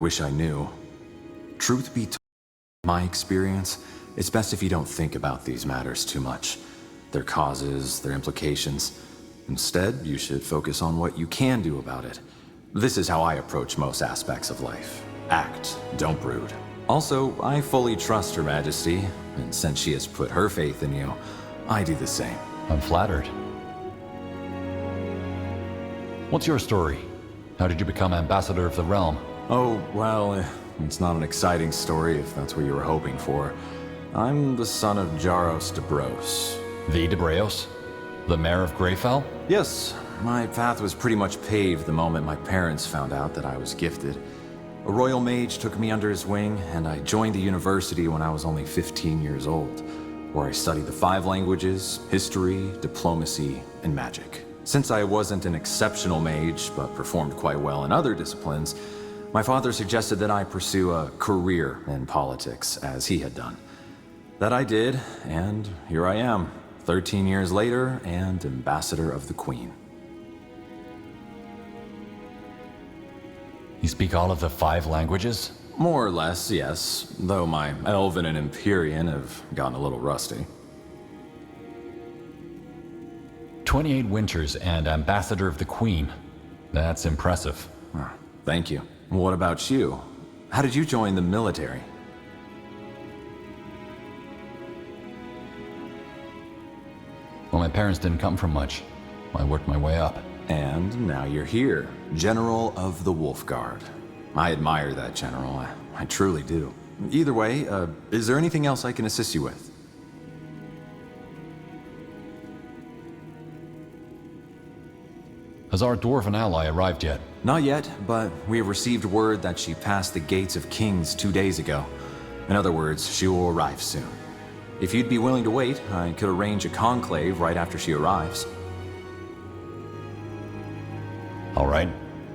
Wish I knew. Truth be told, my experience, it's best if you don't think about these matters too much. Their causes, their implications. Instead, you should focus on what you can do about it. This is how I approach most aspects of life. Act, don't brood. Also, I fully trust Her Majesty, and since she has put her faith in you, I do the same. I'm flattered. What's your story? How did you become Ambassador of the Realm? Oh, well, it's not an exciting story if that's what you were hoping for. I'm the son of Jaros de Bros. The de Breos? The Mayor of Greyfell? Yes, my path was pretty much paved the moment my parents found out that I was gifted. A royal mage took me under his wing, and I joined the university when I was only 15 years old, where I studied the 5 languages, history, diplomacy, and magic. Since I wasn't an exceptional mage, but performed quite well in other disciplines, my father suggested that I pursue a career in politics, as he had done. That I did, and here I am, 13 years later, and Ambassador of the Queen. You speak all of the 5 languages? More or less, yes, though my Elven and Empyrean have gotten a little rusty. 28 winters and Ambassador of the Queen. That's impressive. Oh, thank you. What about you? How did you join the military? Well, my parents didn't come from much. I worked my way up. And now you're here, General of the Wolf Guard. I admire that, General. I truly do. Either way, is there anything else I can assist you with? Has our dwarven ally arrived yet? Not yet, but we have received word that she passed the Gates of Kings 2 days ago. In other words, she will arrive soon. If you'd be willing to wait, I could arrange a conclave right after she arrives. All right,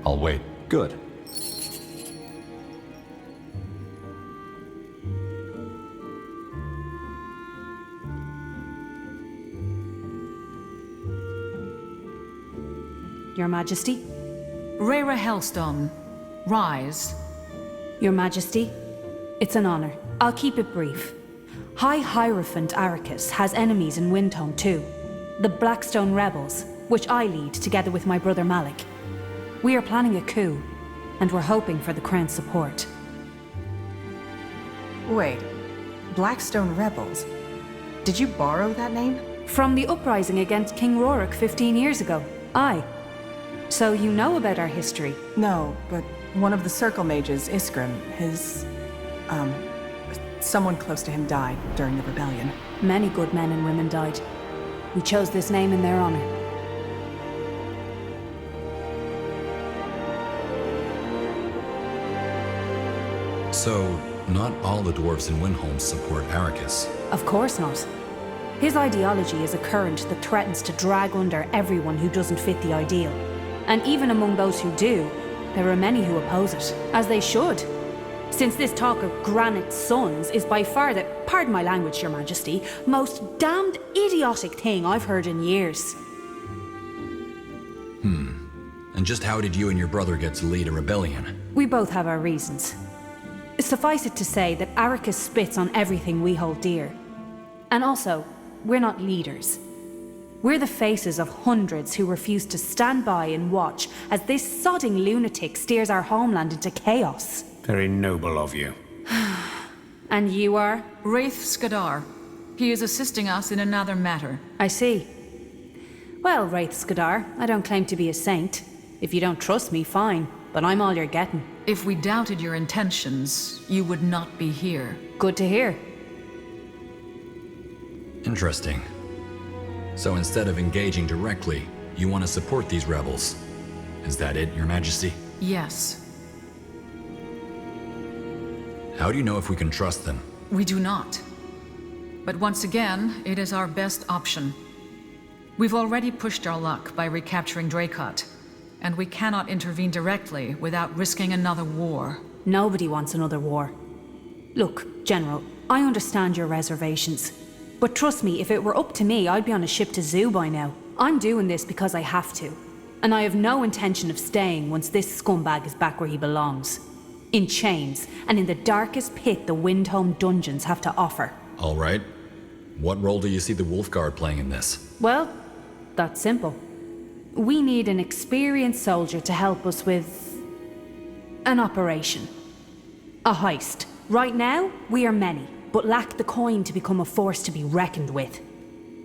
I'll wait. Good. Your Majesty? Rhaera Hellstone, rise. Your Majesty, it's an honor. I'll keep it brief. High Hierophant Arrakis has enemies in Windhome too. The Blackstone Rebels, which I lead together with my brother Malik. We are planning a coup, and we're hoping for the Crown's support. Wait, Blackstone Rebels? Did you borrow that name? From the uprising against King Rorik 15 years ago. Aye. So you know about our history? No, but one of the Circle Mages, Iskrim, someone close to him died during the rebellion. Many good men and women died. We chose this name in their honor. So, not all the dwarves in Windhome support Arrakis. Of course not. His ideology is a current that threatens to drag under everyone who doesn't fit the ideal. And even among those who do, there are many who oppose it, as they should. Since this talk of Granite Sons is by far the, pardon my language, Your Majesty, most damned idiotic thing I've heard in years. And just how did you and your brother get to lead a rebellion? We both have our reasons. Suffice it to say that Arrakis spits on everything we hold dear. And also, we're not leaders. We're the faces of hundreds who refuse to stand by and watch as this sodding lunatic steers our homeland into chaos. Very noble of you. And you are? Wraith Skadar. He is assisting us in another matter. I see. Well, Wraith Skadar, I don't claim to be a saint. If you don't trust me, fine, but I'm all you're getting. If we doubted your intentions, you would not be here. Good to hear. Interesting. So instead of engaging directly, you want to support these rebels. Is that it, Your Majesty? Yes. How do you know if we can trust them? We do not. But once again, it is our best option. We've already pushed our luck by recapturing Dracot, and we cannot intervene directly without risking another war. Nobody wants another war. Look, General, I understand your reservations. But trust me, if it were up to me, I'd be on a ship to Zoo by now. I'm doing this because I have to. And I have no intention of staying once this scumbag is back where he belongs. in chains, and in the darkest pit the Windhome dungeons have to offer. All right. What role do you see the Wolfguard playing in this? Well, that's simple. We need an experienced soldier to help us with an operation. A heist. Right now, we are many, but lack the coin to become a force to be reckoned with.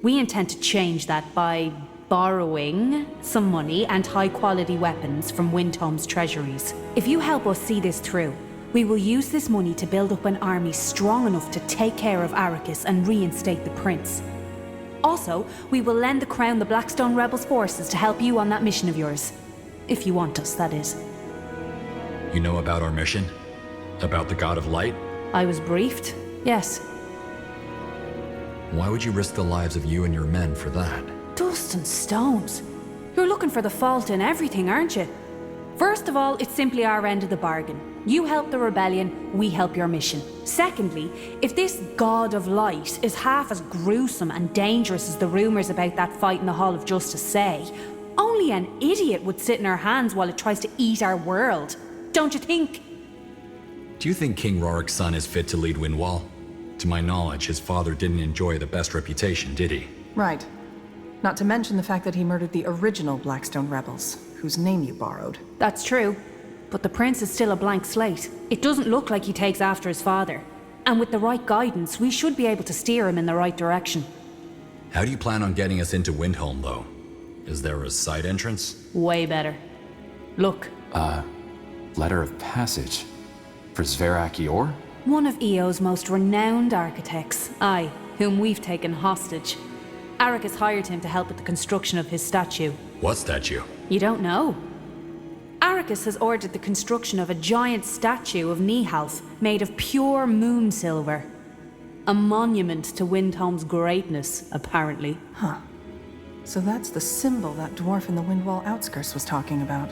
We intend to change that by borrowing some money and high-quality weapons from Windhome's treasuries. If you help us see this through, we will use this money to build up an army strong enough to take care of Arrakis and reinstate the prince. Also, we will lend the crown the Blackstone Rebels' forces to help you on that mission of yours. If you want us, that is. You know about our mission? About the God of Light? I was briefed, yes. Why would you risk the lives of you and your men for that? Dust and stones. You're looking for the fault in everything, aren't you? First of all, it's simply our end of the bargain. You help the rebellion, we help your mission. Secondly, if this God of Light is half as gruesome and dangerous as the rumors about that fight in the Hall of Justice say, only an idiot would sit in our hands while it tries to eat our world. Don't you think? Do you think King Rorik's son is fit to lead Windwall? To my knowledge, his father didn't enjoy the best reputation, did he? Right. Not to mention the fact that he murdered the original Blackstone rebels, whose name you borrowed. That's true. But the prince is still a blank slate. It doesn't look like he takes after his father. And with the right guidance, we should be able to steer him in the right direction. How do you plan on getting us into Windhome, though? Is there a side entrance? Way better. Look. Letter of passage. For Zverak Yor? One of EO's most renowned architects. Aye, whom we've taken hostage. Arrakis hired him to help with the construction of his statue. What statue? You don't know? Arrakis has ordered the construction of a giant statue of Nihalf made of pure moon silver. A monument to Windhome's greatness, apparently. Huh. So that's the symbol that dwarf in the Windwall outskirts was talking about.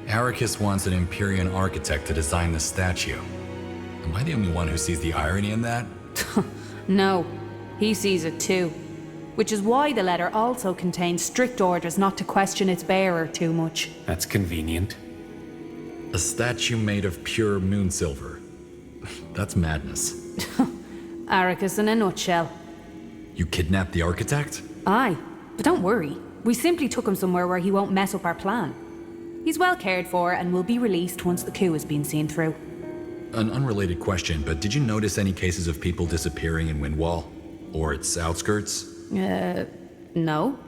Arrakis wants an Empyrean architect to design the statue. Am I the only one who sees the irony in that? No, he sees it too. Which is why the letter also contains strict orders not to question its bearer too much. That's convenient. A statue made of pure moon silver. That's madness. Arrakis in a nutshell. You kidnapped the architect? Aye, but don't worry. We simply took him somewhere where he won't mess up our plan. He's well cared for and will be released once the coup has been seen through. An unrelated question, but did you notice any cases of people disappearing in Windwall? Or its outskirts? No.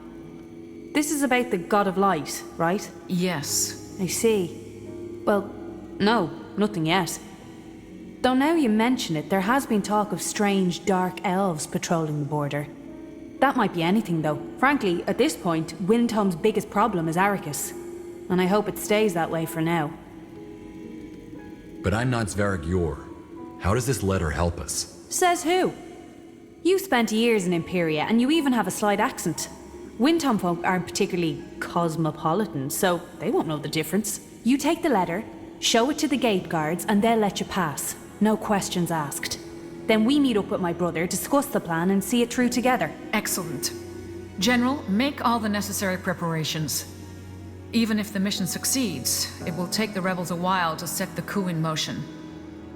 This is about the God of Light, right? Yes. I see. Well, no, nothing yet. Though now you mention it, there has been talk of strange dark elves patrolling the border. That might be anything, though. Frankly, at this point, Windhome's biggest problem is Arrakis. And I hope it stays that way for now. But I'm not Zverak Yor. How does this letter help us? Says who? You spent years in Imperia, and you even have a slight accent. Windhome folk aren't particularly cosmopolitan, so they won't know the difference. You take the letter, show it to the gate guards, and they'll let you pass. No questions asked. Then we meet up with my brother, discuss the plan, and see it through together. Excellent. General, make all the necessary preparations. Even if the mission succeeds, it will take the rebels a while to set the coup in motion.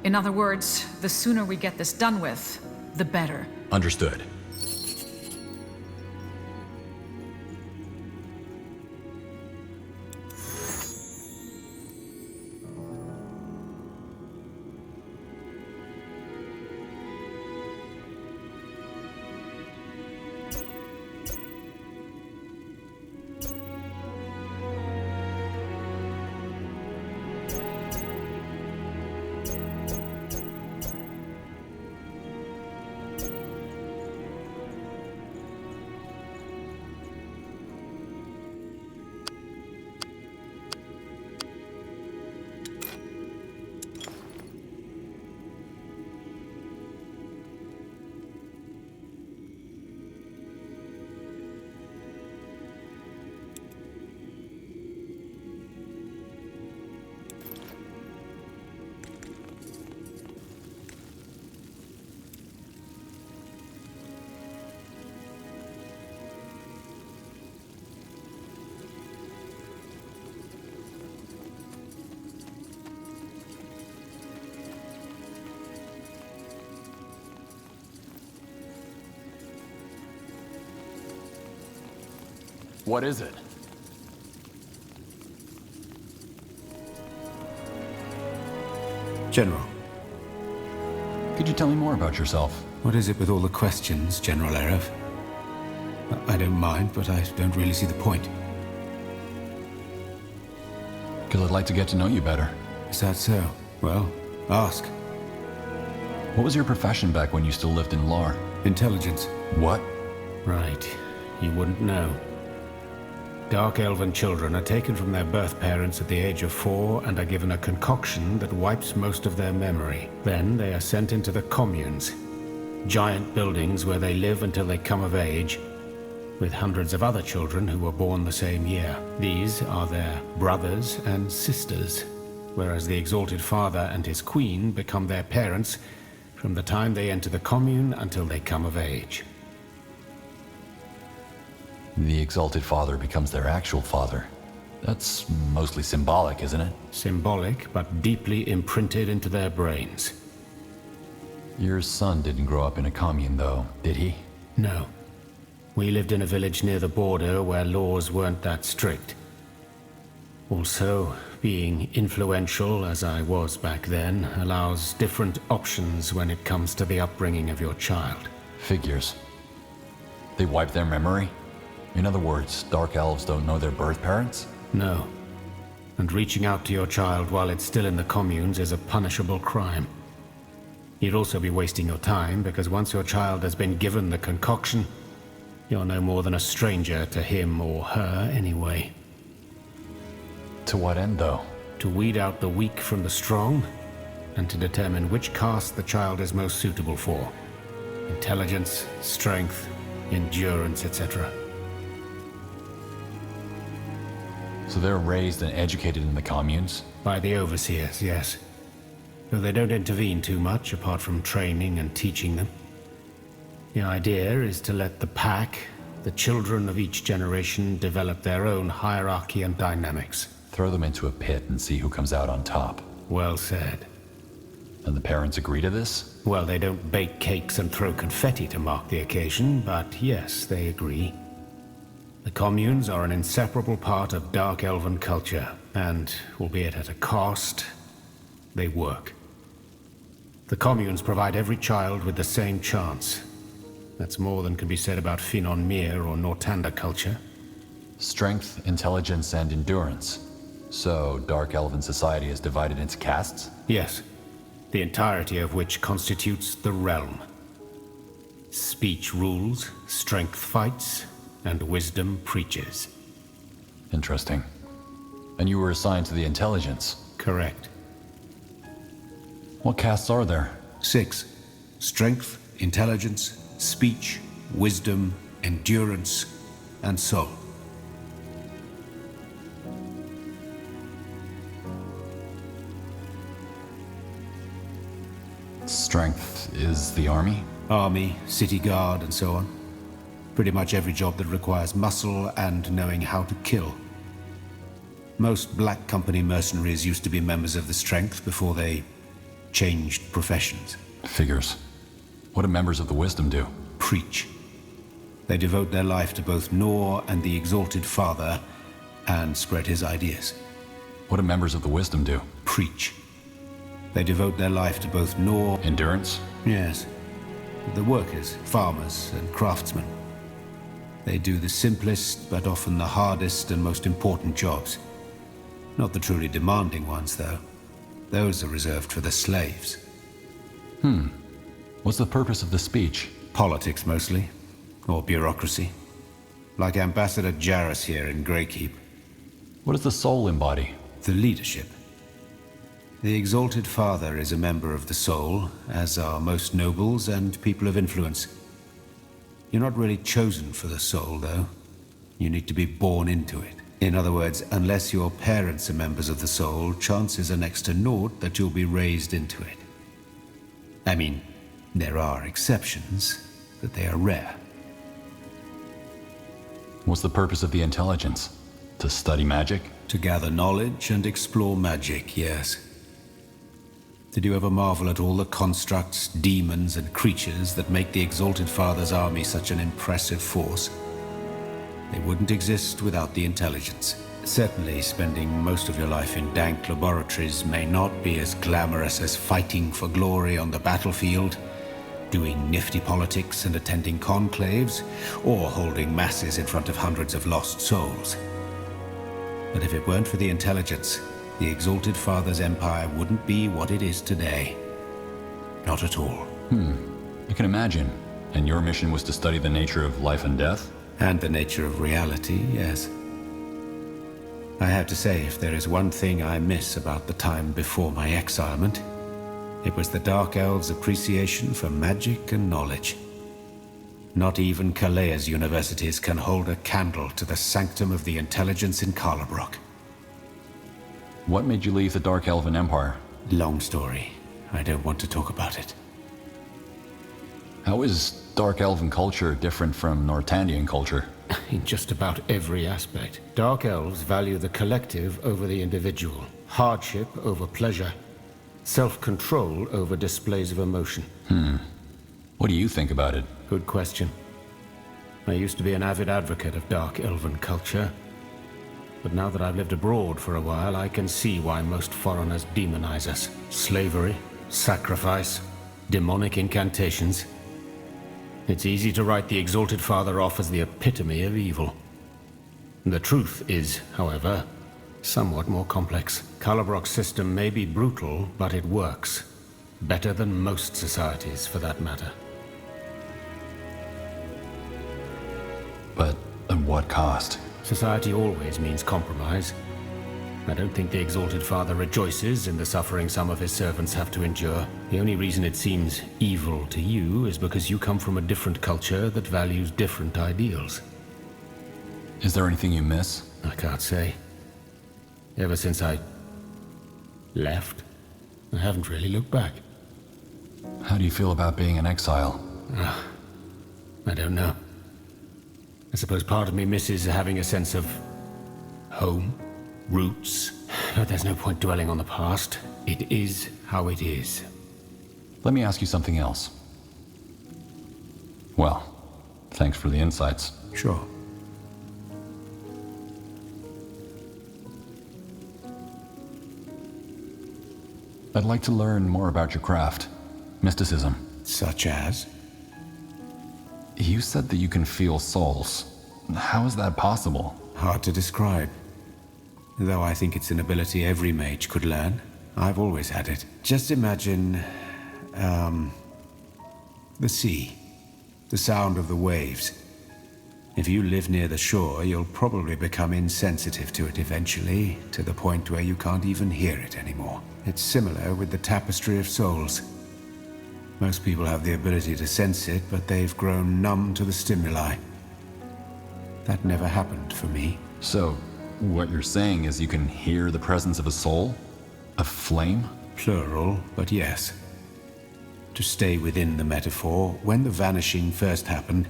In other words, the sooner we get this done with, the better. Understood. What is it? General, Could you tell me more about yourself? what is it with all the questions, General Erev? I don't mind, but I don't really see the point. Because I'd like to get to know you better. Is that so? Well, ask. What was your profession back when you still lived in Lar? Intelligence. What? Right. You wouldn't know. Dark Elven children are taken from their birth parents at the age of 4 and are given a concoction that wipes most of their memory. Then they are sent into the communes, giant buildings where they live until they come of age, with hundreds of other children who were born the same year. These are their brothers and sisters, whereas the Exalted Father and his Queen become their parents from the time they enter the commune until they come of age. The Exalted Father becomes their actual father. That's mostly symbolic, isn't it? Symbolic, but deeply imprinted into their brains. Your son didn't grow up in a commune, though, did he? No. We lived in a village near the border where laws weren't that strict. Also, being influential, as I was back then, allows different options when it comes to the upbringing of your child. Figures. They wipe their memory? In other words, Dark Elves don't know their birth parents? No. And reaching out to your child while it's still in the communes is a punishable crime. You'd also be wasting your time, because once your child has been given the concoction, you're no more than a stranger to him or her anyway. To what end, though? To weed out the weak from the strong, and to determine which caste the child is most suitable for. Intelligence, strength, endurance, etc. So they're raised and educated in the communes? By the overseers, yes. Though they don't intervene too much, apart from training and teaching them. The idea is to let the pack, the children of each generation, develop their own hierarchy and dynamics. Throw them into a pit and see who comes out on top. Well said. And the parents agree to this? Well, they don't bake cakes and throw confetti to mark the occasion, but yes, they agree. The communes are an inseparable part of Dark Elven culture, and, albeit at a cost, they work. The communes provide every child with the same chance. That's more than can be said about Finon Mir or Nortanda culture. Strength, intelligence, and endurance. So, Dark Elven society is divided into castes? Yes, the entirety of which constitutes the realm. Speech rules, strength fights, and wisdom preaches. Interesting. And you were assigned to the intelligence? Correct. What castes are there? 6. Strength, intelligence, speech, wisdom, endurance, and soul. Strength is the army? Army, city guard, and so on. Pretty much every job that requires muscle and knowing how to kill. Most Black Company mercenaries used to be members of the Strength before they changed professions. Figures. What do members of the Wisdom do? Preach. They devote their life to both Nor and the Exalted Father and spread his ideas. What do members of the Wisdom do? Preach. They devote their life to both Nor... Endurance? Yes. The workers, farmers, and craftsmen. They do the simplest, but often the hardest and most important jobs. Not the truly demanding ones, though. Those are reserved for the slaves. What's the purpose of the speech? Politics, mostly. Or bureaucracy. Like Ambassador Jarrus here in Greykeep. What does the soul embody? The leadership. The Exalted Father is a member of the Soul, as are most nobles and people of influence. You're not really chosen for the Soul, though. You need to be born into it. In other words, unless your parents are members of the Soul, chances are next to naught that you'll be raised into it. I mean, there are exceptions, but they are rare. What's the purpose of the intelligence? To study magic? To gather knowledge and explore magic, yes. Did you ever marvel at all the constructs, demons, and creatures that make the Exalted Father's army such an impressive force? They wouldn't exist without the intelligence. Certainly, spending most of your life in dank laboratories may not be as glamorous as fighting for glory on the battlefield, doing nifty politics and attending conclaves, or holding masses in front of hundreds of lost souls. But if it weren't for the intelligence, the Exalted Father's empire wouldn't be what it is today. Not at all. I can imagine. And your mission was to study the nature of life and death? And the nature of reality, yes. I have to say, if there is one thing I miss about the time before my exilement, it was the Dark Elves' appreciation for magic and knowledge. Not even Kalea's universities can hold a candle to the sanctum of the intelligence in Karlabrock. What made you leave the Dark Elven Empire? Long story. I don't want to talk about it. How is Dark Elven culture different from Nortandian culture? In just about every aspect. Dark Elves value the collective over the individual, hardship over pleasure, self-control over displays of emotion. What do you think about it? Good question. I used to be an avid advocate of Dark Elven culture, but now that I've lived abroad for a while, I can see why most foreigners demonize us. Slavery, sacrifice, demonic incantations. It's easy to write the Exalted Father off as the epitome of evil. The truth is, however, somewhat more complex. Karlabrock's system may be brutal, but it works. Better than most societies, for that matter. But at what cost? Society always means compromise. I don't think the Exalted Father rejoices in the suffering some of his servants have to endure. The only reason it seems evil to you is because you come from a different culture that values different ideals. Is there anything you miss? I can't say. Ever since I left, I haven't really looked back. How do you feel about being in exile? I don't know. I suppose part of me misses having a sense of home. Roots, but there's no point dwelling on the past. It is how it is. Let me ask you something else. Well, thanks for the insights. Sure. I'd like to learn more about your craft. Mysticism. Such as? You said that you can feel souls. How is that possible? Hard to describe. Though I think it's an ability every mage could learn. I've always had it. Just imagine, the sea. The sound of the waves. If you live near the shore, you'll probably become insensitive to it eventually, to the point where you can't even hear it anymore. It's similar with the tapestry of souls. Most people have the ability to sense it, but they've grown numb to the stimuli. That never happened for me. So, what you're saying is you can hear the presence of a soul? A flame? Plural, but yes. To stay within the metaphor, when the vanishing first happened,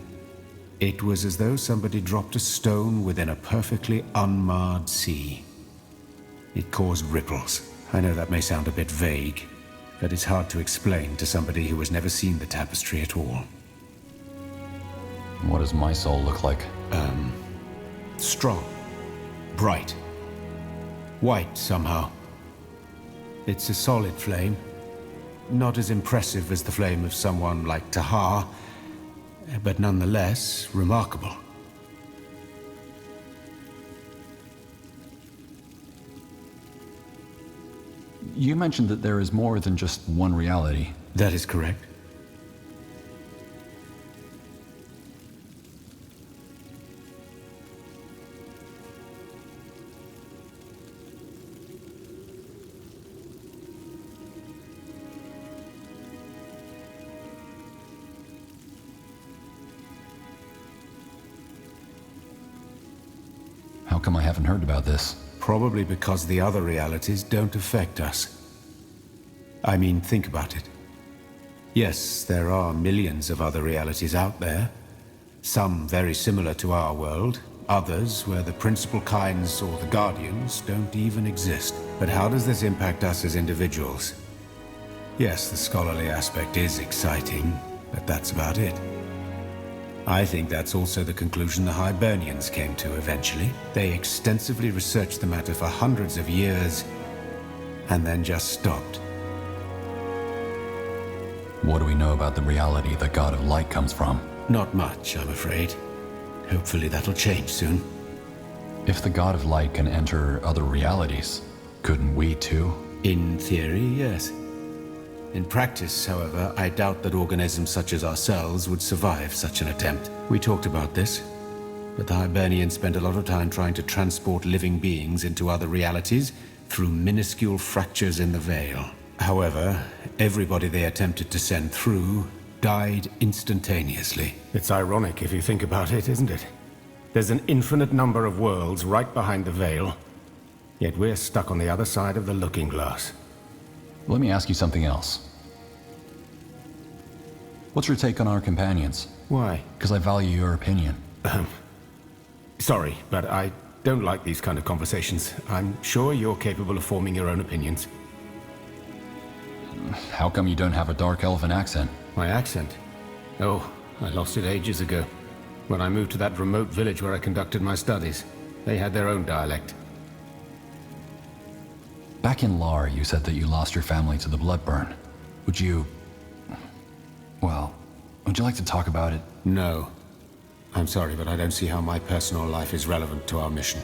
it was as though somebody dropped a stone within a perfectly unmarred sea. It caused ripples. I know that may sound a bit vague, but it's hard to explain to somebody who has never seen the tapestry at all. What does my soul look like? Strong. Bright. White, somehow. It's a solid flame. Not as impressive as the flame of someone like Tahar, but nonetheless remarkable. You mentioned that there is more than just one reality. That is correct. How come I haven't heard about this? Probably because the other realities don't affect us. I mean, think about it. Yes, there are millions of other realities out there. Some very similar to our world, others where the principal kinds or the guardians don't even exist. But how does this impact us as individuals? Yes, the scholarly aspect is exciting, but that's about it. I think that's also the conclusion the Hibernians came to eventually. They extensively researched the matter for hundreds of years, and then just stopped. What do we know about the reality the God of Light comes from? Not much, I'm afraid. Hopefully that'll change soon. If the God of Light can enter other realities, couldn't we too? In theory, yes. In practice, however, I doubt that organisms such as ourselves would survive such an attempt. We talked about this, but the Hibernians spent a lot of time trying to transport living beings into other realities through minuscule fractures in the veil. However, everybody they attempted to send through died instantaneously. It's ironic if you think about it, isn't it? There's an infinite number of worlds right behind the veil, yet we're stuck on the other side of the looking glass. Let me ask you something else. What's your take on our companions? Why? Because I value your opinion. Sorry, but I don't like these kind of conversations. I'm sure you're capable of forming your own opinions. How come you don't have a dark elven accent? My accent? Oh, I lost it ages ago. When I moved to that remote village where I conducted my studies, they had their own dialect. Back in Lar, you said that you lost your family to the Bloodburn. Would you... well, would you like to talk about it? No. I'm sorry, but I don't see how my personal life is relevant to our mission.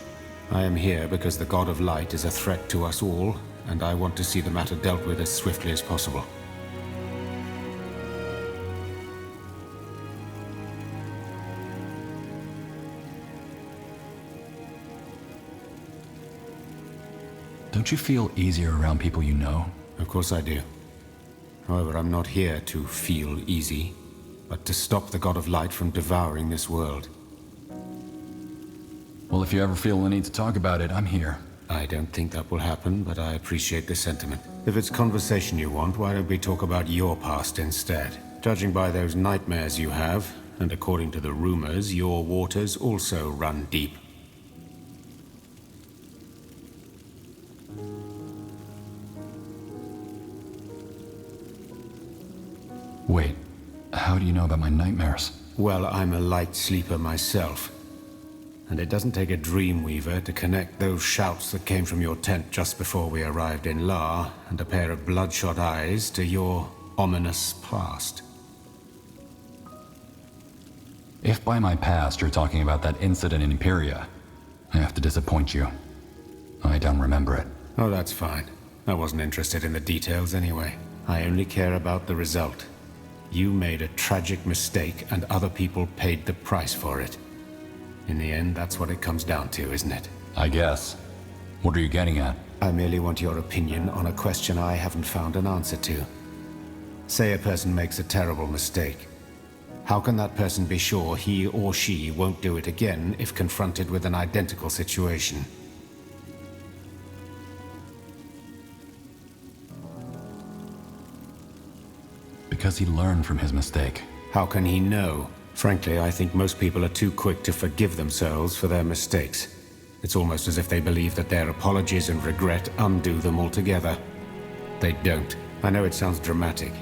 I am here because the God of Light is a threat to us all, and I want to see the matter dealt with as swiftly as possible. Don't you feel easier around people you know? Of course I do. However, I'm not here to feel easy, but to stop the God of Light from devouring this world. Well, if you ever feel the need to talk about it, I'm here. I don't think that will happen, but I appreciate the sentiment. If it's conversation you want, why don't we talk about your past instead? Judging by those nightmares you have, and according to the rumors, your waters also run deep. Wait, how do you know about my nightmares? Well, I'm a light sleeper myself. And it doesn't take a dreamweaver to connect those shouts that came from your tent just before we arrived in La, and a pair of bloodshot eyes to your ominous past. If by my past you're talking about that incident in Imperia, I have to disappoint you. I don't remember it. Oh, that's fine. I wasn't interested in the details anyway. I only care about the result. You made a tragic mistake, and other people paid the price for it. In the end, that's what it comes down to, isn't it? I guess. What are you getting at? I merely want your opinion on a question I haven't found an answer to. Say a person makes a terrible mistake. How can that person be sure he or she won't do it again if confronted with an identical situation? Because he learned from his mistake. How can he know? Frankly, I think most people are too quick to forgive themselves for their mistakes. It's almost as if they believe that their apologies and regret undo them altogether. They don't. I know it sounds dramatic,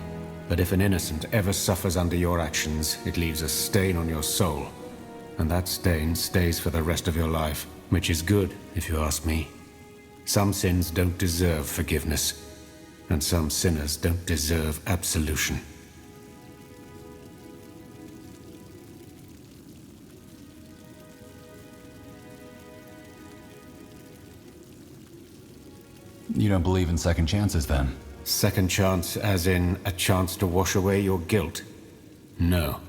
but if an innocent ever suffers under your actions, it leaves a stain on your soul. And that stain stays for the rest of your life, which is good, if you ask me. Some sins don't deserve forgiveness, and some sinners don't deserve absolution. You don't believe in second chances, then? Second chance as in a chance to wash away your guilt? No.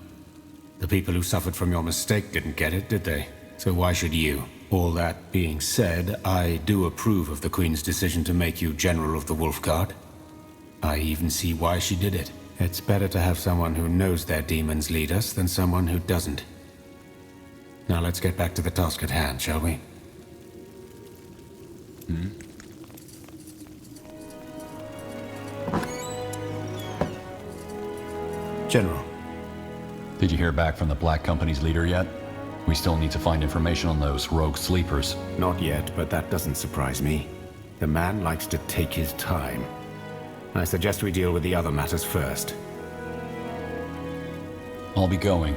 The people who suffered from your mistake didn't get it, did they? So why should you? All that being said, I do approve of the Queen's decision to make you General of the Wolf Guard. I even see why she did it. It's better to have someone who knows their demons lead us than someone who doesn't. Now let's get back to the task at hand, shall we? General. Did you hear back from the Black Company's leader yet? We still need to find information on those rogue sleepers. Not yet, but that doesn't surprise me. The man likes to take his time. I suggest we deal with the other matters first. I'll be going.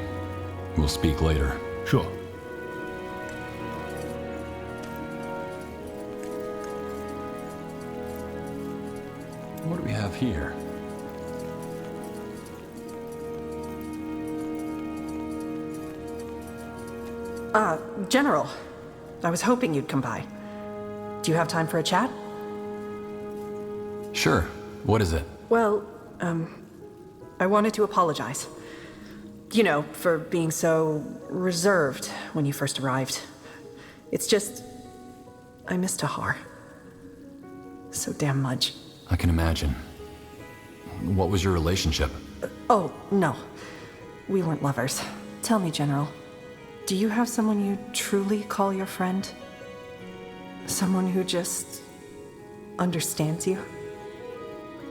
We'll speak later. Sure. What do we have here? General. I was hoping you'd come by. Do you have time for a chat? Sure. What is it? Well, I wanted to apologize. You know, for being so reserved when you first arrived. It's just, I miss Tahar. So damn much. I can imagine. What was your relationship? Oh, no. We weren't lovers. Tell me, General, do you have someone you truly call your friend? Someone who just understands you?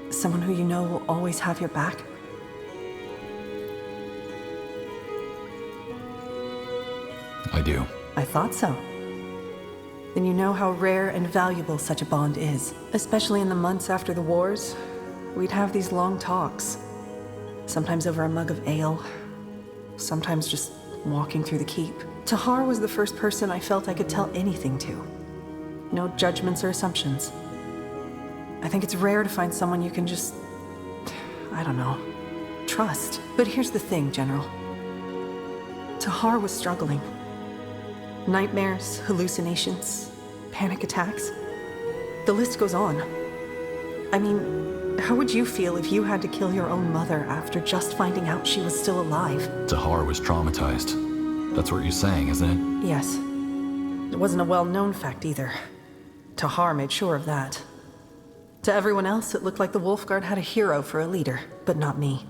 Someone who you know will always have your back? I do. I thought so. Then you know how rare and valuable such a bond is. Especially in the months after the wars, we'd have these long talks. Sometimes over a mug of ale, sometimes just walking through the keep. Tahar was the first person I felt I could tell anything to. No judgments or assumptions. I think it's rare to find someone you can just, I don't know, trust. But here's the thing, General. Tahar was struggling. Nightmares, hallucinations, panic attacks. The list goes on. I mean, how would you feel if you had to kill your own mother after just finding out she was still alive? Tahar was traumatized. That's what you're saying, isn't it? Yes. It wasn't a well-known fact either. Tahar made sure of that. To everyone else, it looked like the Wolfguard had a hero for a leader, but not me.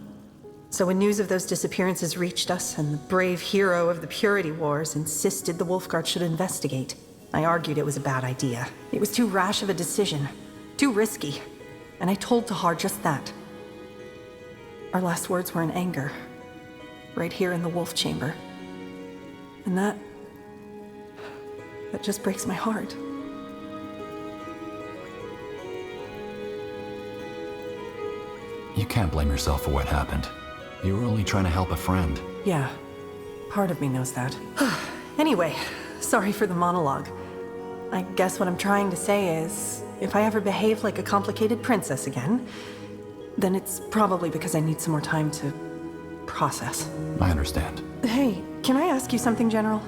So when news of those disappearances reached us, and the brave hero of the Purity Wars insisted the Wolfguard should investigate, I argued it was a bad idea. It was too rash of a decision, too risky, and I told Tahar just that. Our last words were in anger, right here in the Wolf Chamber. And that just breaks my heart. You can't blame yourself for what happened. You were only trying to help a friend. Yeah, part of me knows that. Anyway, sorry for the monologue. I guess what I'm trying to say is, if I ever behave like a complicated princess again, then it's probably because I need some more time to process. I understand. Hey, can I ask you something, General?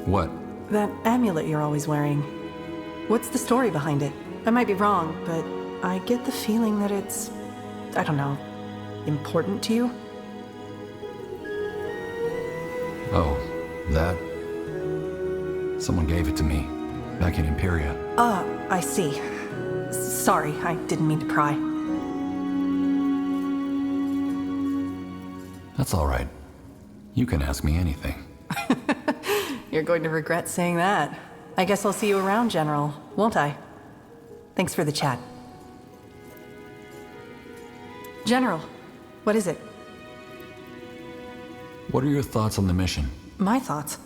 What? That amulet you're always wearing. What's the story behind it? I might be wrong, but I get the feeling that it's, I don't know, important to you? Oh, that? Someone gave it to me, back in Imperia. I see. Sorry, I didn't mean to pry. That's all right. You can ask me anything. You're going to regret saying that. I guess I'll see you around, General, won't I? Thanks for the chat. General, what is it? What are your thoughts on the mission? My thoughts?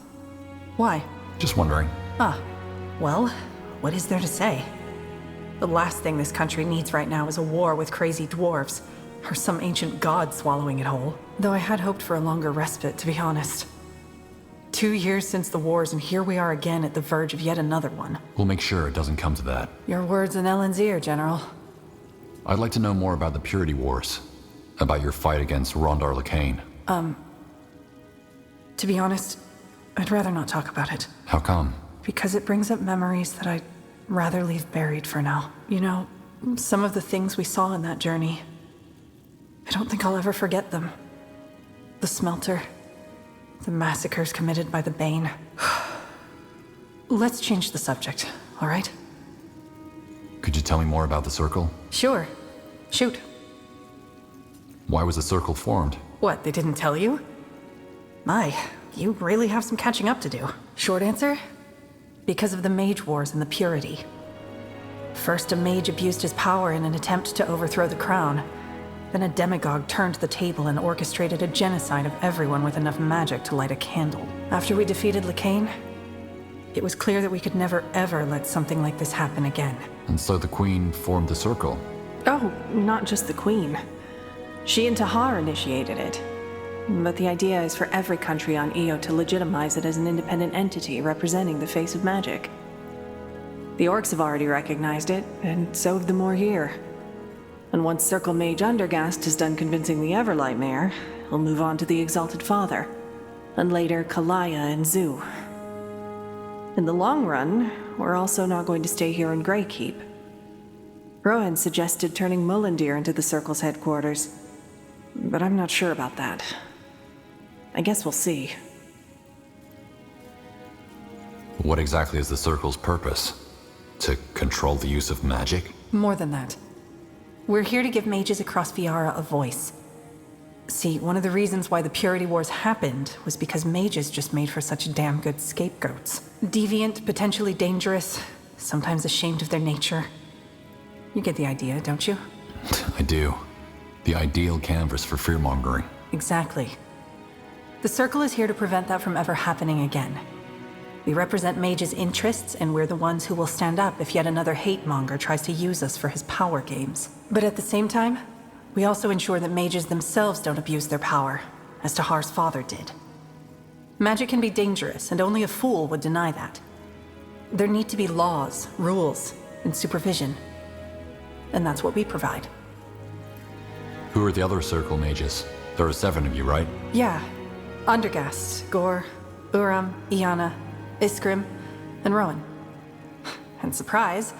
Why? Just wondering. Well, what is there to say? The last thing this country needs right now is a war with crazy dwarves, or some ancient god swallowing it whole. Though I had hoped for a longer respite, to be honest. 2 years since the wars, and here we are again at the verge of yet another one. We'll make sure it doesn't come to that. Your words in Ellen's ear, General. I'd like to know more about the Purity Wars. About your fight against Rondar Lacane. To be honest, I'd rather not talk about it. How come? Because it brings up memories that I'd rather leave buried for now. You know, some of the things we saw in that journey, I don't think I'll ever forget them. The smelter, the massacres committed by the Bane. Let's change the subject, all right? Could you tell me more about the Circle? Sure. Shoot. Why was the Circle formed? What, they didn't tell you? My, you really have some catching up to do. Short answer? Because of the Mage Wars and the Purity. First, a mage abused his power in an attempt to overthrow the crown. Then a demagogue turned the table and orchestrated a genocide of everyone with enough magic to light a candle. After we defeated Lacane, it was clear that we could never ever let something like this happen again. And so the Queen formed the Circle. Oh, not just the Queen. She and Tahar initiated it. But the idea is for every country on Io to legitimize it as an independent entity representing the face of magic. The orcs have already recognized it, and so have the more here. And once Circle Mage Undergast is done convincing the Everlight Mayor, he'll move on to the Exalted Father, and later Kalaya and Zoo. In the long run, we're also not going to stay here in Greykeep. Rowan suggested turning Mullendeer into the Circle's headquarters, but I'm not sure about that. I guess we'll see. What exactly is the Circle's purpose? To control the use of magic? More than that. We're here to give mages across Viara a voice. See, one of the reasons why the Purity Wars happened was because mages just made for such damn good scapegoats. Deviant, potentially dangerous, sometimes ashamed of their nature. You get the idea, don't you? I do. The ideal canvas for fearmongering. Exactly. The Circle is here to prevent that from ever happening again. We represent mages' interests, and we're the ones who will stand up if yet another hate-monger tries to use us for his power games. But at the same time, we also ensure that mages themselves don't abuse their power, as Tahar's father did. Magic can be dangerous, and only a fool would deny that. There need to be laws, rules, and supervision. And that's what we provide. Who are the other Circle mages? There are 7 of you, right? Yeah. Undergast, Gore, Uram, Iana, Iskrim, and Rowan. And surprise,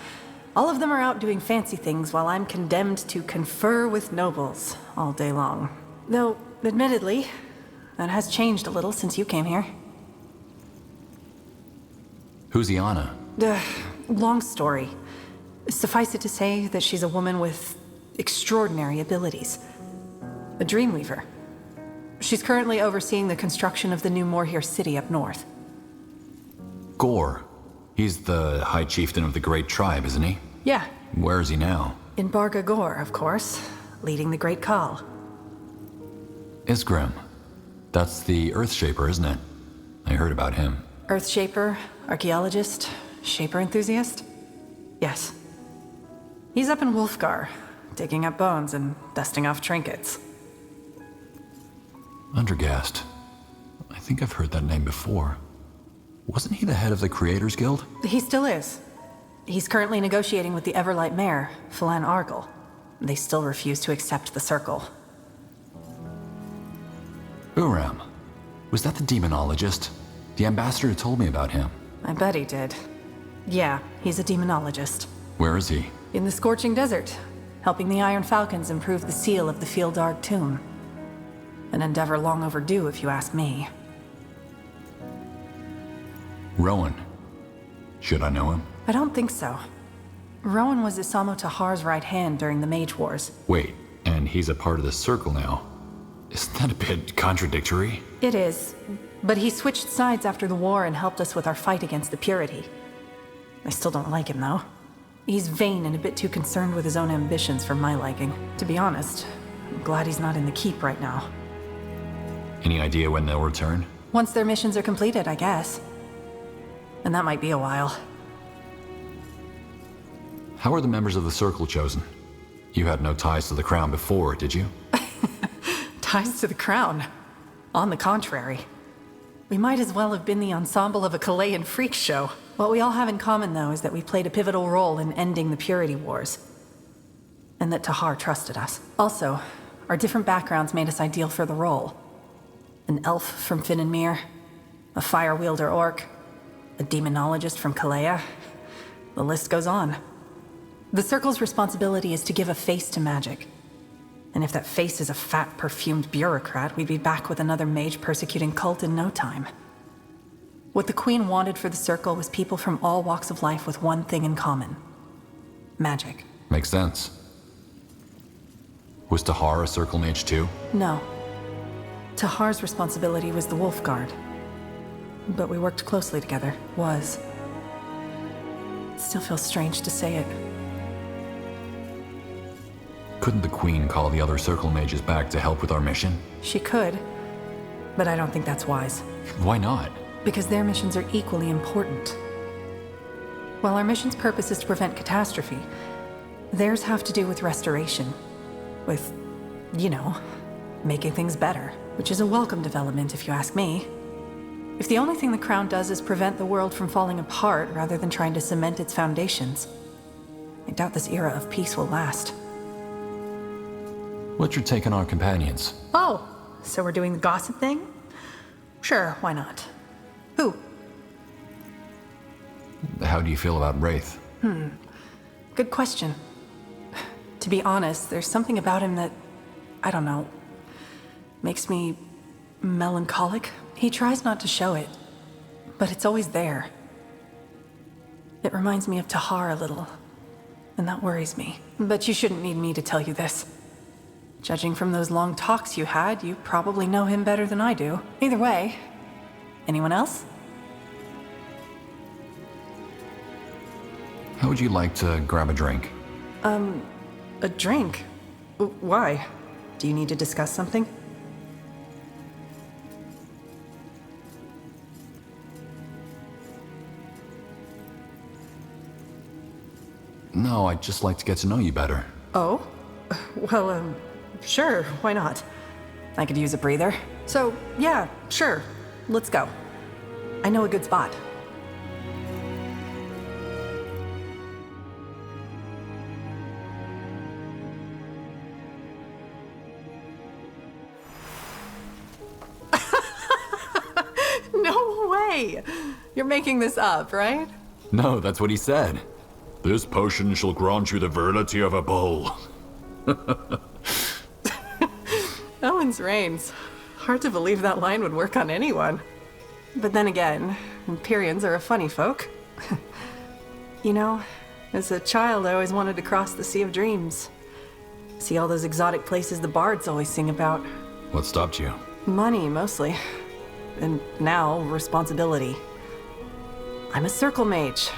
all of them are out doing fancy things while I'm condemned to confer with nobles all day long. Though, admittedly, that has changed a little since you came here. Who's Iana? Long story. Suffice it to say that she's a woman with extraordinary abilities. A dreamweaver. She's currently overseeing the construction of the new Morhir city up north. Gore. He's the High Chieftain of the Great Tribe, isn't he? Yeah. Where is he now? In Barga Gore, of course, leading the Great Khal. Isgrim. That's the Earthshaper, isn't it? I heard about him. Earthshaper, archaeologist, shaper enthusiast? Yes. He's up in Wolfgar, digging up bones and dusting off trinkets. Undergast. I think I've heard that name before. Wasn't he the head of the Creators Guild? He still is. He's currently negotiating with the Everlight Mayor, Phelan Argyle. They still refuse to accept the Circle. Uram. Was that the demonologist? The ambassador told me about him. I bet he did. Yeah, he's a demonologist. Where is he? In the Scorching Desert, helping the Iron Falcons improve the seal of the Fieldarg tomb. An endeavor long overdue, if you ask me. Rowan. Should I know him? I don't think so. Rowan was Isamo Tahar's right hand during the Mage Wars. Wait, and he's a part of the Circle now. Isn't that a bit contradictory? It is, but he switched sides after the war and helped us with our fight against the Purity. I still don't like him, though. He's vain and a bit too concerned with his own ambitions for my liking. To be honest, I'm glad he's not in the Keep right now. Any idea when they'll return? Once their missions are completed, I guess. And that might be a while. How are the members of the Circle chosen? You had no ties to the Crown before, did you? Ties to the Crown? On the contrary. We might as well have been the ensemble of a Chilean freak show. What we all have in common, though, is that we played a pivotal role in ending the Purity Wars. And that Tahar trusted us. Also, our different backgrounds made us ideal for the role. An elf from Finnenmere, a fire wielder orc, a demonologist from Kalea. The list goes on. The Circle's responsibility is to give a face to magic. And if that face is a fat, perfumed bureaucrat, we'd be back with another mage-persecuting cult in no time. What the Queen wanted for the Circle was people from all walks of life with one thing in common. Magic. Makes sense. Was Tahar a Circle mage too? No. Tahar's responsibility was the Wolf Guard. But we worked closely together. Was. It still feels strange to say it. Couldn't the Queen call the other Circle mages back to help with our mission? She could, but I don't think that's wise. Why not? Because their missions are equally important. While our mission's purpose is to prevent catastrophe, theirs have to do with restoration. With, you know, making things better. Which is a welcome development, if you ask me. If the only thing the Crown does is prevent the world from falling apart rather than trying to cement its foundations, I doubt this era of peace will last. What's your take on our companions? Oh, so we're doing the gossip thing? Sure, why not? Who? How do you feel about Wraith? Good question. To be honest, there's something about him that, I don't know, makes me melancholic. He tries not to show it, but it's always there. It reminds me of Tahar a little, and that worries me. But you shouldn't need me to tell you this. Judging from those long talks you had, you probably know him better than I do. Either way, anyone else? How would you like to grab a drink? A drink? Why? Do you need to discuss something? No, I'd just like to get to know you better. Oh? Well, sure, why not? I could use a breather. So, yeah, sure. Let's go. I know a good spot. No way! You're making this up, right? No, that's what he said. This potion shall grant you the virility of a bull. Owen's reigns. Hard to believe that line would work on anyone. But then again, Empyreans are a funny folk. You know, as a child I always wanted to cross the Sea of Dreams. See all those exotic places the bards always sing about. What stopped you? Money, mostly. And now, responsibility. I'm a circle mage.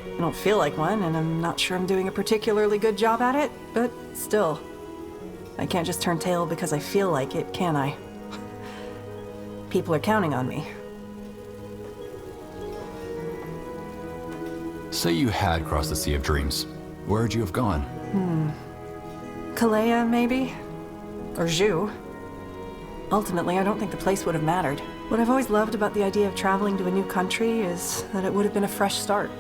I don't feel like one, and I'm not sure I'm doing a particularly good job at it, but still. I can't just turn tail because I feel like it, can I? People are counting on me. Say you had crossed the Sea of Dreams. Where would you have gone? Kalea, maybe? Or Zhu. Ultimately, I don't think the place would have mattered. What I've always loved about the idea of traveling to a new country is that it would have been a fresh start.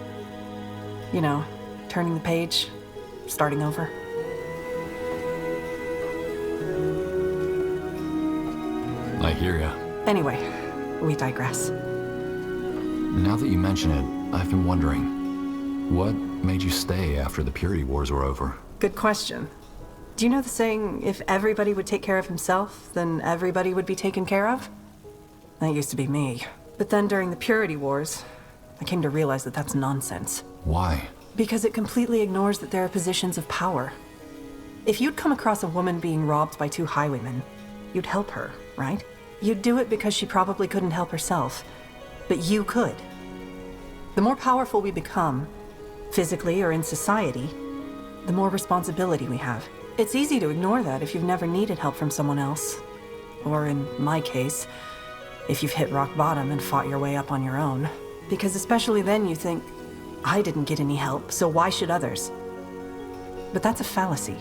You know, turning the page, starting over. I hear ya. Anyway, we digress. Now that you mention it, I've been wondering, what made you stay after the Purity Wars were over? Good question. Do you know the saying, if everybody would take care of himself, then everybody would be taken care of? That used to be me. But then during the Purity Wars, I came to realize that that's nonsense. Why? Because it completely ignores that there are positions of power. If you'd come across a woman being robbed by two highwaymen, you'd help her, right? You'd do it because she probably couldn't help herself, but you could. The more powerful we become, physically or in society, the more responsibility we have. It's easy to ignore that if you've never needed help from someone else. Or in my case, if you've hit rock bottom and fought your way up on your own. Because especially then you think, I didn't get any help, so why should others? But that's a fallacy.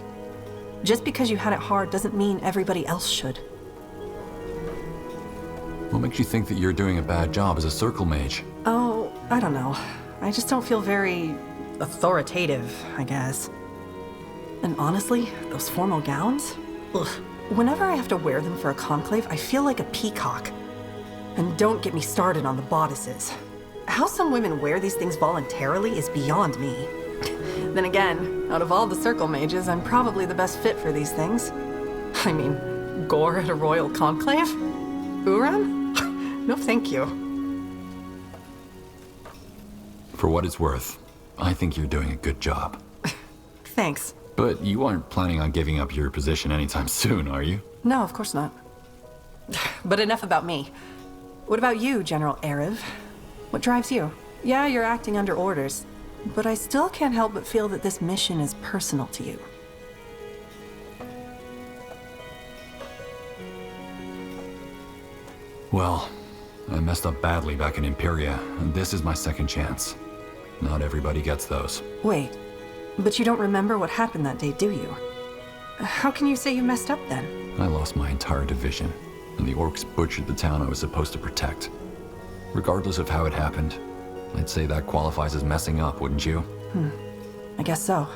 Just because you had it hard doesn't mean everybody else should. What makes you think that you're doing a bad job as a circle mage? Oh, I don't know. I just don't feel very authoritative, I guess. And honestly, those formal gowns? Ugh. Whenever I have to wear them for a conclave, I feel like a peacock. And don't get me started on the bodices. How some women wear these things voluntarily is beyond me. Then again, out of all the circle mages, I'm probably the best fit for these things. I mean, gore at a royal conclave? Uran? No thank you. For what it's worth, I think you're doing a good job. Thanks. But you aren't planning on giving up your position anytime soon, are you? No, of course not. But enough about me. What about you, General Arev? What drives you? Yeah, you're acting under orders, but I still can't help but feel that this mission is personal to you. Well, I messed up badly back in Imperia, and this is my second chance. Not everybody gets those. Wait, but you don't remember what happened that day, do you? How can you say you messed up then? I lost my entire division. and the orcs butchered the town I was supposed to protect. Regardless of how it happened, I'd say that qualifies as messing up, wouldn't you? I guess so.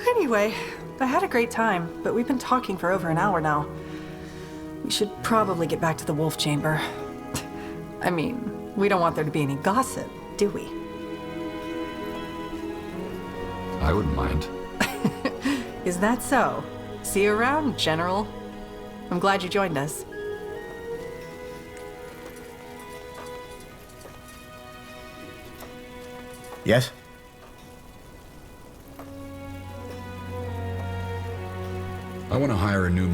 Anyway, I had a great time, but we've been talking for over an hour now. We should probably get back to the wolf chamber. I mean, we don't want there to be any gossip, do we? I wouldn't mind. Is that so? See you around, General. I'm glad you joined us. Yes? I want to hire a new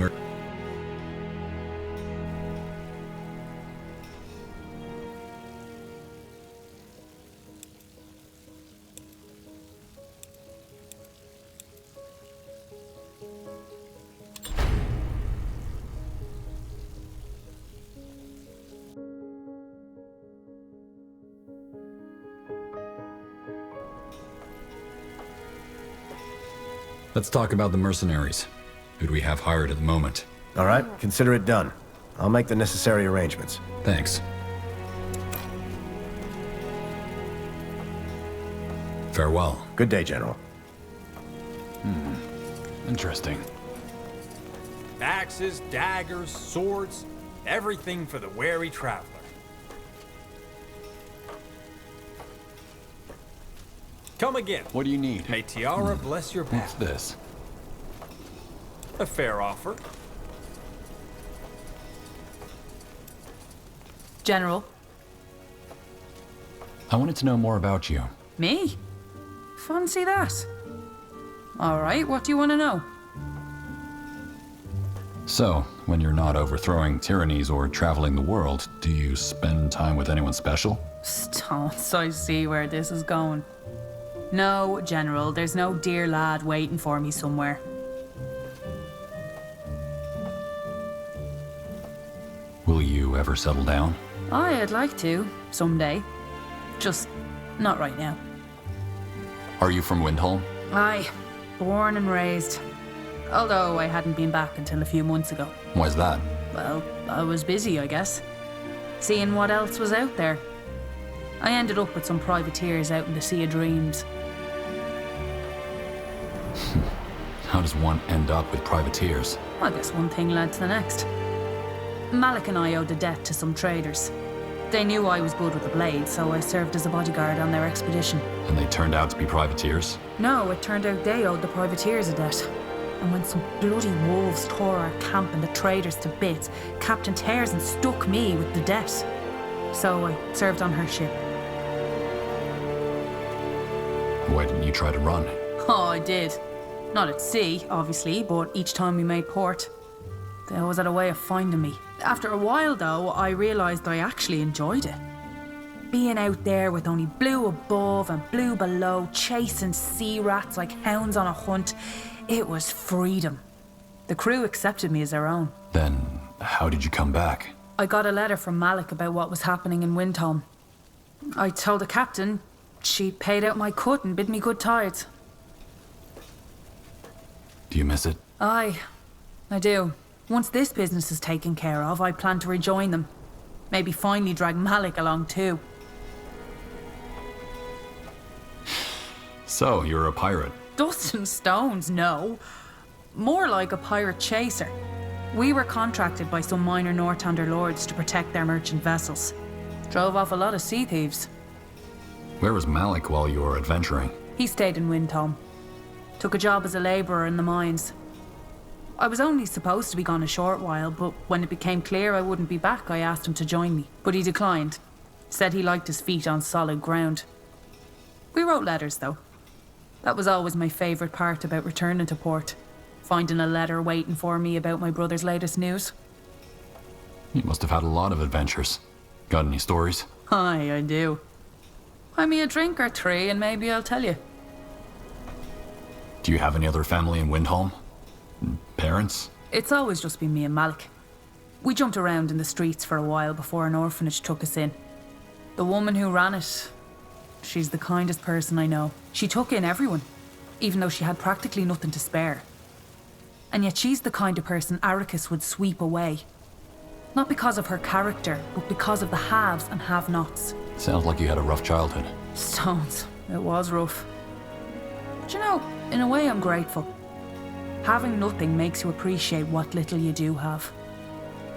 Let's talk about the mercenaries. Who do we have hired at the moment? All right, consider it done. I'll make the necessary arrangements. Thanks. Farewell. Good day, General. Interesting. Axes, daggers, swords, everything for the wary traveler. Come again. What do you need? May Tiara bless your What's path. this? A fair offer. General. I wanted to know more about you. Me? Fancy that. Alright, what do you want to know? So, when you're not overthrowing tyrannies or traveling the world, do you spend time with anyone special? Stonks, I see where this is going. No, General, there's no dear lad waiting for me somewhere. Will you ever settle down? I'd like to, someday. Just not right now. Are you from Windholm? Aye, born and raised. Although I hadn't been back until a few months ago. Why's that? Well, I was busy, I guess. Seeing what else was out there. I ended up with some privateers out in the Sea of Dreams. How does one end up with privateers? I guess one thing led to the next. Malik and I owed a debt to some traders. They knew I was good with the blade, so I served as a bodyguard on their expedition. And they turned out to be privateers? No, it turned out they owed the privateers a debt. And when some bloody wolves tore our camp and the traders to bits, Captain Tairson stuck me with the debt. So I served on her ship. Why didn't you try to run? Oh, I did. Not at sea, obviously, but each time we made port, they always had a way of finding me. After a while, though, I realised I actually enjoyed it. Being out there with only blue above and blue below, chasing sea rats like hounds on a hunt, it was freedom. The crew accepted me as their own. Then, how did you come back? I got a letter from Malik about what was happening in Windholm. I told the captain. She paid out my cut and bid me good tides. Do you miss it? Aye, I do. Once this business is taken care of, I plan to rejoin them. Maybe finally drag Malik along too. So, you're a pirate? Dust and stones, no. More like a pirate chaser. We were contracted by some minor Northander lords to protect their merchant vessels. Drove off a lot of sea thieves. Where was Malik while you were adventuring? He stayed in Windholm. Took a job as a labourer in the mines. I was only supposed to be gone a short while, but when it became clear I wouldn't be back, I asked him to join me. But he declined. Said he liked his feet on solid ground. We wrote letters, though. That was always my favourite part about returning to port. Finding a letter waiting for me about my brother's latest news. You must have had a lot of adventures. Got any stories? Aye, I do. Buy me a drink or three and maybe I'll tell you. Do you have any other family in Windholm? Parents? It's always just been me and Malik. We jumped around in the streets for a while before an orphanage took us in. The woman who ran it, she's the kindest person I know. She took in everyone, even though she had practically nothing to spare. And yet she's the kind of person Arrakis would sweep away. Not because of her character, but because of the haves and have-nots. Sounds like you had a rough childhood. Stones. It was rough. But you know, in a way I'm grateful. Having nothing makes you appreciate what little you do have.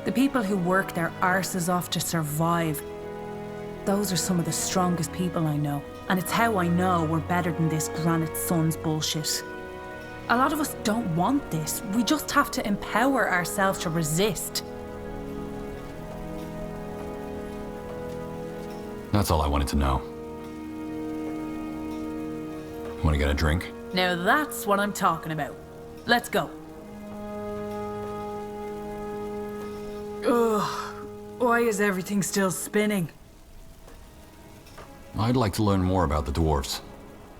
The people who work their arses off to survive, those are some of the strongest people I know. And it's how I know we're better than this Granite Sun's bullshit. A lot of us don't want this. We just have to empower ourselves to resist. That's all I wanted to know. Want to get a drink? Now that's what I'm talking about. Let's go. Ugh, why is everything still spinning? I'd like to learn more about the dwarves.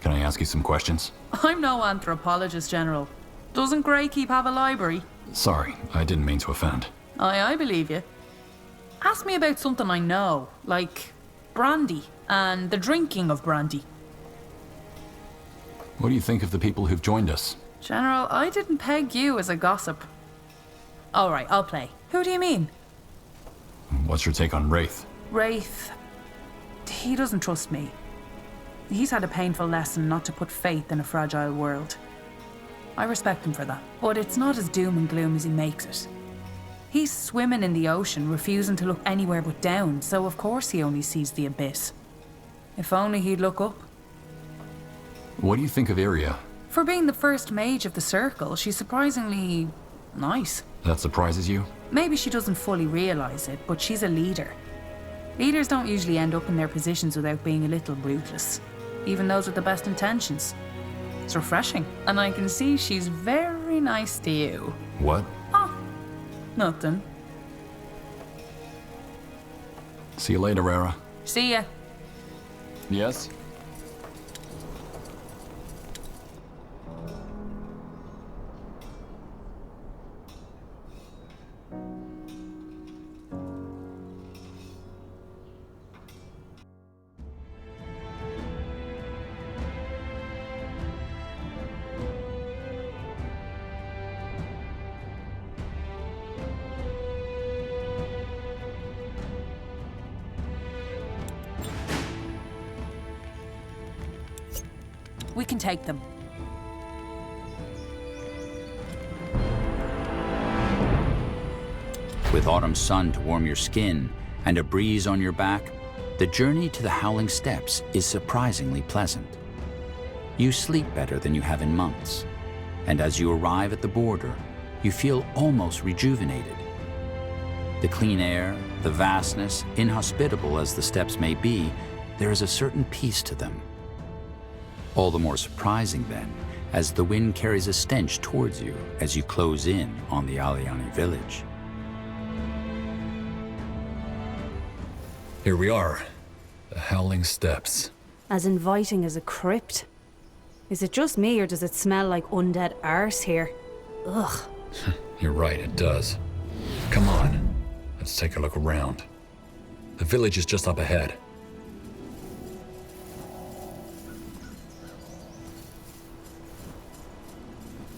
Can I ask you some questions? I'm no anthropologist, General. Doesn't Greykeep have a library? Sorry, I didn't mean to offend. I believe you. Ask me about something I know, like brandy and the drinking of brandy. What do you think of the people who've joined us? General, I didn't peg you as a gossip. All right, I'll play. Who do you mean? What's your take on Wraith? Wraith. He doesn't trust me. He's had a painful lesson not to put faith in a fragile world. I respect him for that, but it's not as doom and gloom as he makes it. He's swimming in the ocean, refusing to look anywhere but down, so of course he only sees the abyss. If only he'd look up. What do you think of Iria? For being the first mage of the circle, she's surprisingly nice. That surprises you? Maybe she doesn't fully realize it, but she's a leader. Leaders don't usually end up in their positions without being a little ruthless, even those with the best intentions. It's refreshing, and I can see she's very nice to you. What? Oh, nothing. See you later, Rara. See ya. Yes? We can take them. With autumn sun to warm your skin and a breeze on your back, the journey to the Howling Steppes is surprisingly pleasant. You sleep better than you have in months, and as you arrive at the border, you feel almost rejuvenated. The clean air, the vastness, inhospitable as the steppes may be, there is a certain peace to them. All the more surprising then, as the wind carries a stench towards you as you close in on the Aliani village. Here we are, the Howling Steppes. As inviting as a crypt. Is it just me, or does it smell like undead arse here? Ugh. You're right, it does. Come on, let's take a look around. The village is just up ahead.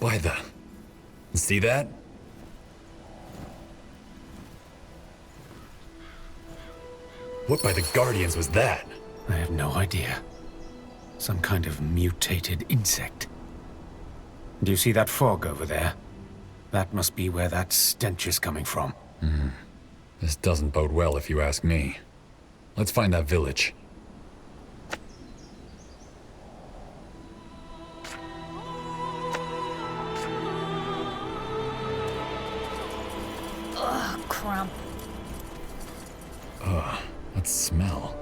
By the... See that? What by the Guardians was that? I have no idea. Some kind of mutated insect. Do you see that fog over there? That must be where that stench is coming from. This doesn't bode well if you ask me. Let's find that village. Ugh, cramp. Ugh, that smell.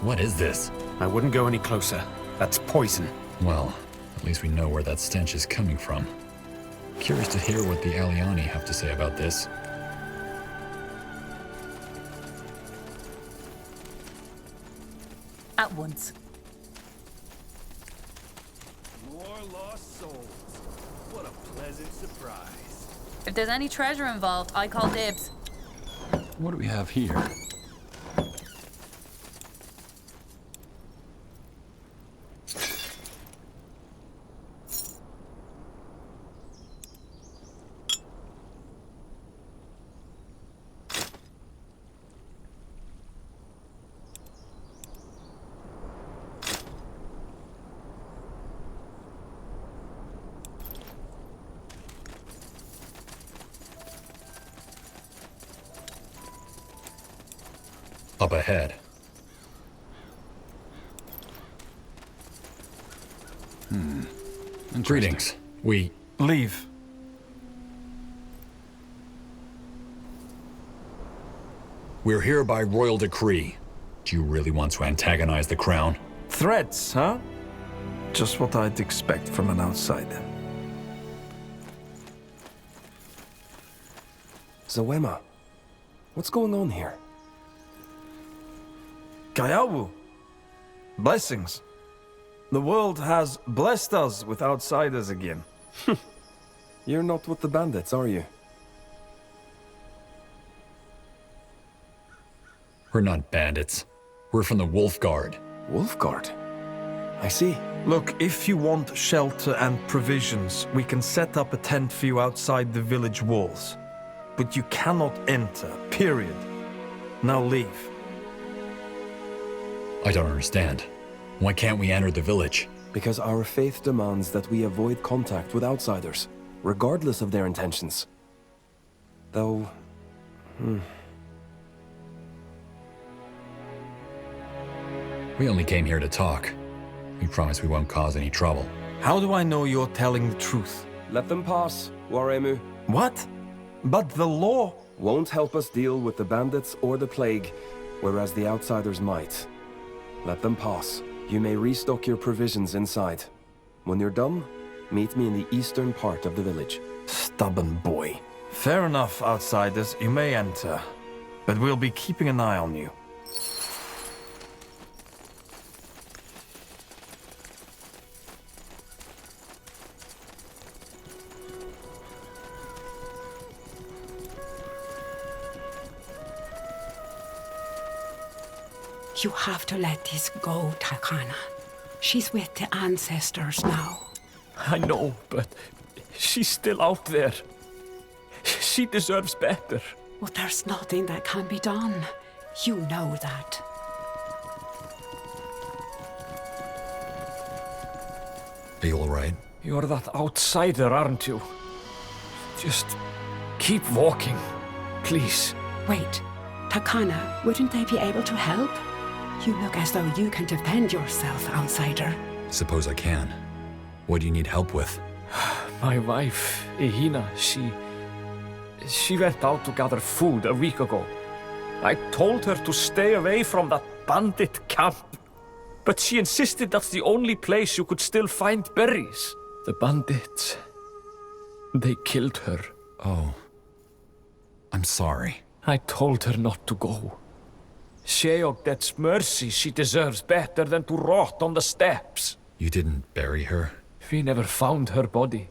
What is this? I wouldn't go any closer. That's poison. Well, at least we know where that stench is coming from. Curious to hear what the Aliani have to say about this. At once. More lost souls. What a pleasant surprise. If there's any treasure involved, I call dibs. What do we have here? Up ahead. Greetings. We... Leave. We're here by royal decree. Do you really want to antagonize the crown? Threats, huh? Just what I'd expect from an outsider. Zoema, what's going on here? Kayawu. Blessings. The world has blessed us with outsiders again. You're not with the bandits, are you? We're not bandits. We're from the Wolf Guard. Wolf Guard? I see. Look, if you want shelter and provisions, we can set up a tent for you outside the village walls. But you cannot enter, period. Now leave. I don't understand. Why can't we enter the village? Because our faith demands that we avoid contact with outsiders, regardless of their intentions. Though... We only came here to talk. We promise we won't cause any trouble. How do I know you're telling the truth? Let them pass, Waremu. What? But the law won't help us deal with the bandits or the plague, whereas the outsiders might. Let them pass. You may restock your provisions inside. When you're done, meet me in the eastern part of the village. Stubborn boy. Fair enough, outsiders. You may enter. But we'll be keeping an eye on you. You have to let this go, Takana. She's with the ancestors now. I know, but she's still out there. She deserves better. Well, there's nothing that can be done. You know that. Are you all right? You're that outsider, aren't you? Just keep walking, please. Wait, Takana, wouldn't they be able to help? You look as though you can defend yourself, outsider. Suppose I can. What do you need help with? My wife, Ihina, she went out to gather food a week ago. I told her to stay away from that bandit camp. But she insisted that's the only place you could still find berries. The bandits, they killed her. Oh. I'm sorry. I told her not to go. Sheog gets mercy. She deserves better than to rot on the steppes. You didn't bury her? We never found her body.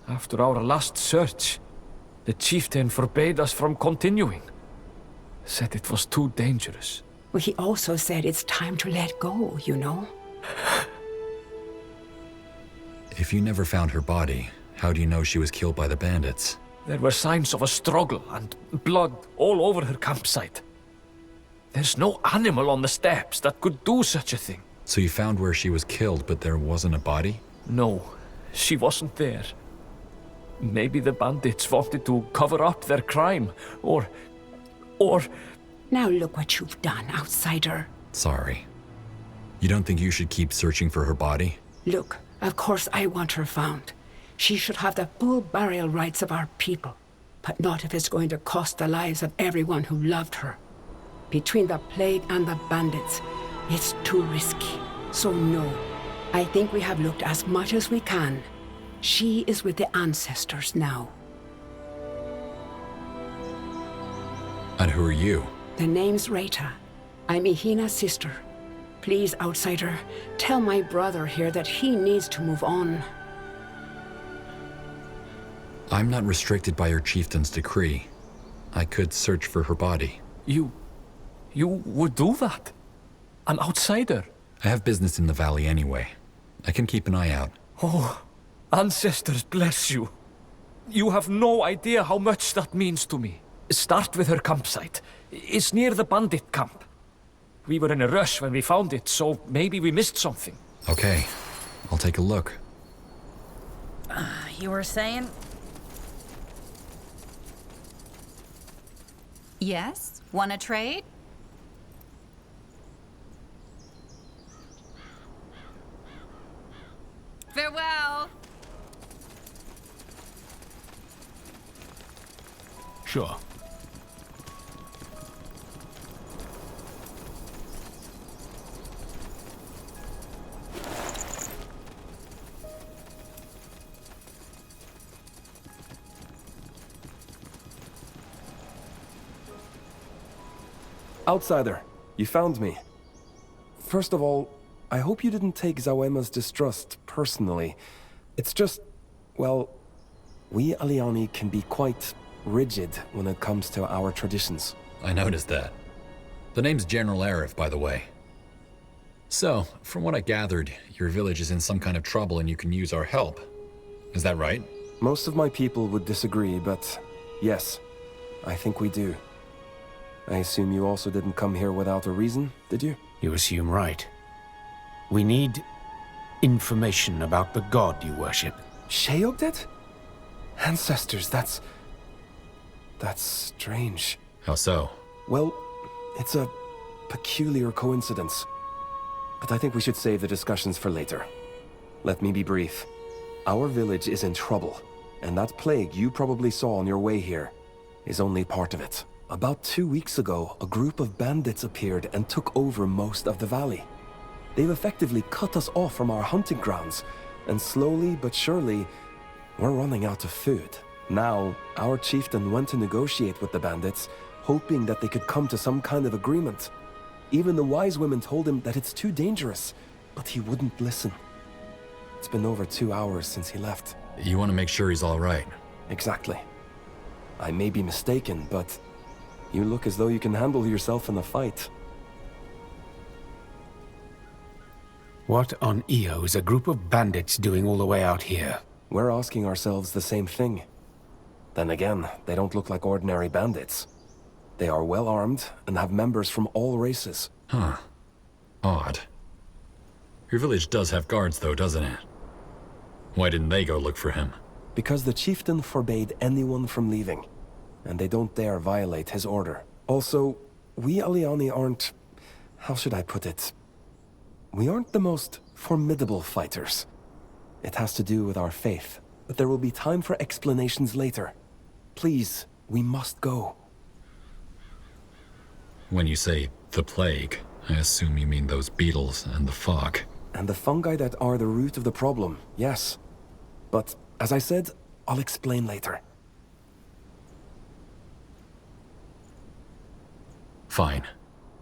After our last search, the chieftain forbade us from continuing. Said it was too dangerous. Well, he also said it's time to let go, you know? If you never found her body, how do you know she was killed by the bandits? There were signs of a struggle and blood all over her campsite. There's no animal on the steppes that could do such a thing. So you found where she was killed, but there wasn't a body? No, she wasn't there. Maybe the bandits wanted to cover up their crime, or... Now look what you've done, outsider. Sorry. You don't think you should keep searching for her body? Look, of course I want her found. She should have the full burial rights of our people, but not if it's going to cost the lives of everyone who loved her. Between the plague and the bandits, it's too risky. So no, I think we have looked as much as we can. She is with the ancestors now. And who are you? The name's Rita. I'm Ihina's sister. Please, outsider, tell my brother here that he needs to move on. I'm not restricted by your chieftain's decree. I could search for her body. You would do that? An outsider? I have business in the valley anyway. I can keep an eye out. Oh, ancestors bless you. You have no idea how much that means to me. Start with her campsite. It's near the bandit camp. We were in a rush when we found it, so maybe we missed something. Okay, I'll take a look. You were saying? Yes? Wanna trade? Sure. Outsider, you found me. First of all, I hope you didn't take Zawema's distrust personally. It's just, well, we Aliani can be quite rigid when it comes to our traditions. I noticed that. The name's General Arif, by the way. So, from what I gathered, your village is in some kind of trouble and you can use our help. Is that right? Most of my people would disagree, but yes, I think we do. I assume you also didn't come here without a reason, did you? You assume right. We need information about the god you worship. Sheogdet? Ancestors, that's strange. How so? Well, it's a peculiar coincidence. But I think we should save the discussions for later. Let me be brief. Our village is in trouble, and that plague you probably saw on your way here is only part of it. About 2 weeks ago, a group of bandits appeared and took over most of the valley. They've effectively cut us off from our hunting grounds, and slowly but surely, we're running out of food. Now, our chieftain went to negotiate with the bandits, hoping that they could come to some kind of agreement. Even the wise women told him that it's too dangerous, but he wouldn't listen. It's been over 2 hours since he left. You want to make sure he's all right? Exactly. I may be mistaken, but you look as though you can handle yourself in a fight. What on Io is a group of bandits doing all the way out here? We're asking ourselves the same thing. Then again, they don't look like ordinary bandits. They are well armed and have members from all races. Huh. Odd. Your village does have guards though, doesn't it? Why didn't they go look for him? Because the chieftain forbade anyone from leaving, and they don't dare violate his order. Also, we Aliani aren't... how should I put it? We aren't the most formidable fighters. It has to do with our faith, but there will be time for explanations later. Please, we must go. When you say the plague, I assume you mean those beetles and the fog. And the fungi that are the root of the problem, yes. But, as I said, I'll explain later. Fine.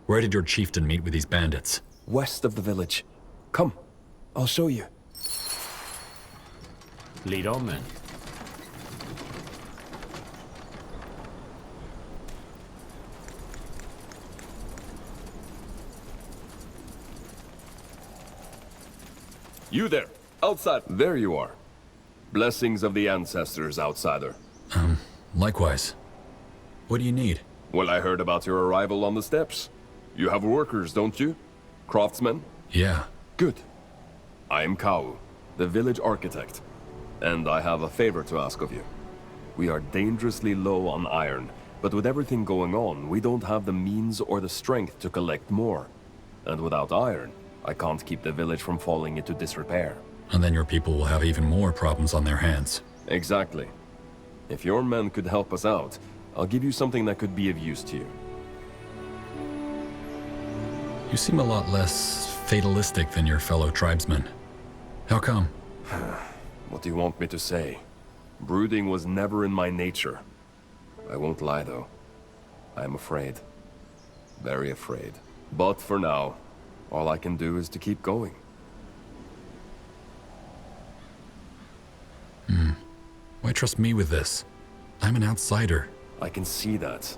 Where did your chieftain meet with these bandits? West of the village. Come, I'll show you. Lead on, then. You there, outside. There you are. Blessings of the ancestors, outsider. Likewise. What do you need? Well, I heard about your arrival on the steppes. You have workers, don't you? Craftsmen? Yeah. Good. I am Kau, the village architect. And I have a favor to ask of you. We are dangerously low on iron, but with everything going on, we don't have the means or the strength to collect more. And without iron, I can't keep the village from falling into disrepair. And then your people will have even more problems on their hands. Exactly. If your men could help us out, I'll give you something that could be of use to you. You seem a lot less fatalistic than your fellow tribesmen. How come? What do you want me to say? Brooding was never in my nature. I won't lie, though. I am afraid. Very afraid. But for now, all I can do is to keep going. Why trust me with this? I'm an outsider. I can see that.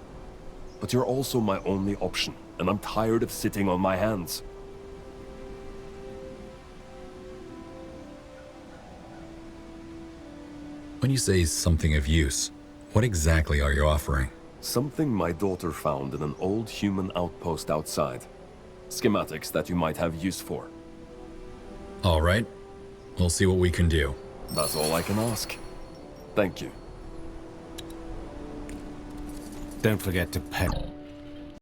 But you're also my only option, and I'm tired of sitting on my hands. When you say something of use, what exactly are you offering? Something my daughter found in an old human outpost outside. Schematics that you might have use for. All right. We'll see what we can do. That's all I can ask. Thank you. Don't forget to pet.